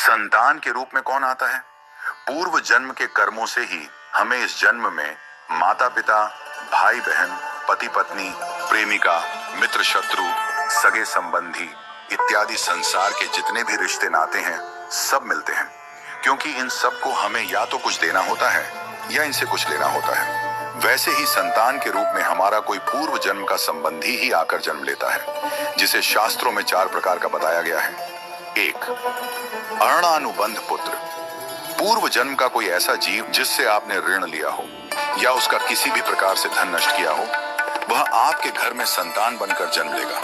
संतान के रूप में कौन आता है? पूर्व जन्म के कर्मों से ही हमें इस जन्म में माता पिता, भाई बहन, पति पत्नी, प्रेमिका, मित्र शत्रु, सगे संबंधी इत्यादि संसार के जितने भी रिश्ते नाते हैं सब मिलते हैं, क्योंकि इन सबको हमें या तो कुछ देना होता है या इनसे कुछ लेना होता है। वैसे ही संतान के रूप में हमारा कोई पूर्व जन्म का संबंधी ही आकर जन्म लेता है, जिसे शास्त्रों में 4 प्रकार का बताया गया है। 1. अणानुबंध पुत्र। पूर्व जन्म का कोई ऐसा जीव जिससे आपने ऋण लिया हो या उसका किसी भी प्रकार से धन नष्ट किया हो, वह आपके घर में संतान बनकर जन्म लेगा।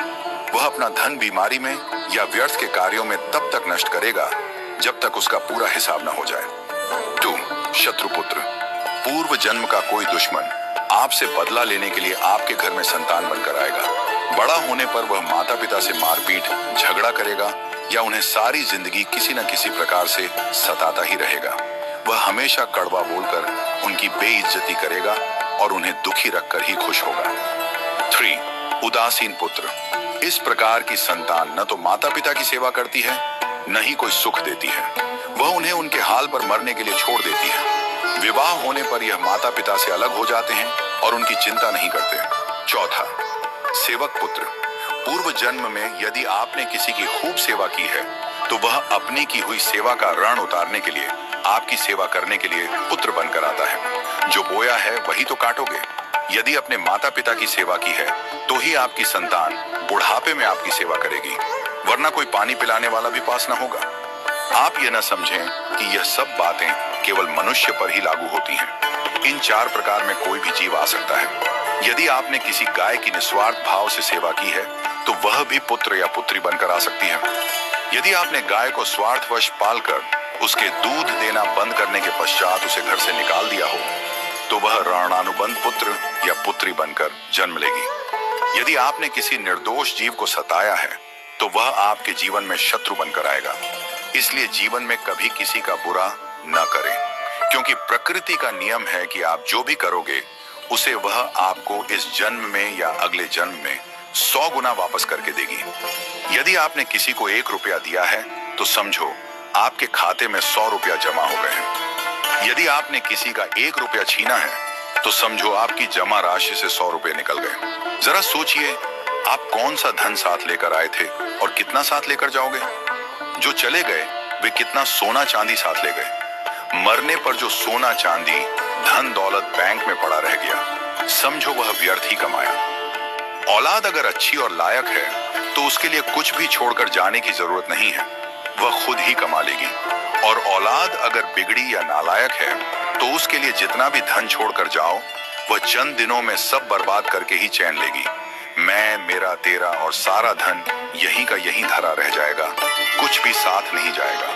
वह अपना धन बीमारी में या व्यर्थ के कार्यों में तब तक नष्ट करेगा जब तक उसका पूरा हिसाब न हो जाए। 2. शत्रुपुत्र। पूर्व जन्म का कोई दुश्मन आपसे बदला लेने के लिए आपके घर में संतान बनकर आएगा। बड़ा होने पर वह माता पिता से मारपीट, झगड़ा करेगा या उन्हें सारी जिंदगी किसी न किसी प्रकार से सताता ही रहेगा। वह हमेशा कड़वा बोलकर उनकी बेइज्जती करेगा और उन्हें दुखी रखकर ही खुश होगा। 3. उदासीन पुत्र। इस प्रकार की संतान न तो माता पिता की सेवा करती है, न ही कोई सुख देती है। वह उन्हें उनके हाल पर मरने के लिए छोड़ देती है। विवाह होने पर यह माता पिता से अलग हो जाते हैं और उनकी चिंता नहीं करते। 4. सेवक पुत्र। पूर्व जन्म में यदि आपने किसी की खूब सेवा की है तो वह अपनी की हुई सेवा का ऋण उतारने के लिए आपकी सेवा करने के लिए पुत्र बनकर आता है। जो बोया है वही तो काटोगे। यदि अपने माता पिता की सेवा की है तो ही आपकी संतान बुढ़ापे में आपकी सेवा करेगी, वरना कोई पानी पिलाने वाला भी पास न होगा। आप ये न समझें कि यह सब बातें केवल मनुष्य पर ही लागू होती हैं। इन 4 प्रकार में कोई भी जीव आ सकता है। यदि आपने किसी गाय की निस्वार्थ भाव से सेवा की है तो वह भी पुत्र या पुत्री बनकर आ सकती है। यदि आपने गाय को स्वार्थवश पालकर उसके दूध देना बंद करने के पश्चात उसे घर से निकाल दिया हो तो वह ऋणानुबंध पुत्र या पुत्री बनकर जन्म लेगी। यदि आपने किसी निर्दोष जीव को सताया है तो वह आपके जीवन में शत्रु बनकर आएगा। इसलिए जीवन में कभी किसी का बुरा न करें, क्योंकि प्रकृति का नियम है कि आप जो भी करोगे उसे वह आपको इस जन्म में या अगले जन्म में 100 गुना वापस करके देगी। यदि आपने किसी को 1 रुपया दिया है तो समझो आपके खाते में 100 रुपया जमा हो गए हैं। यदि आपने किसी का 1 रुपया छीना है तो समझो आपकी जमा राशि से 100 रुपये निकल गए। जरा सोचिए, आप कौन सा धन साथ लेकर आए थे और कितना साथ लेकर जाओगे? जो चले गए वे कितना सोना चांदी साथ ले गए। मरने पर जो सोना चांदी धन दौलत बैंक में पड़ा रह गया, समझो वह व्यर्थ ही कमाया। औलाद अगर अच्छी और लायक है तो उसके लिए कुछ भी छोड़कर जाने की जरूरत नहीं है, वह खुद ही कमा लेगी। और औलाद अगर बिगड़ी या नालायक है तो उसके लिए जितना भी धन छोड़कर जाओ वह चंद दिनों में सब बर्बाद करके ही चैन लेगी। मैं, मेरा, तेरा और सारा धन यहीं का यहीं धरा रह जाएगा, कुछ भी साथ नहीं जाएगा।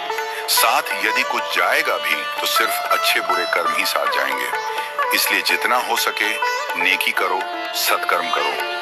साथ यदि कुछ जाएगा भी तो सिर्फ अच्छे बुरे कर्म ही साथ जाएंगे। इसलिए जितना हो सके नेकी करो, सत्कर्म करो।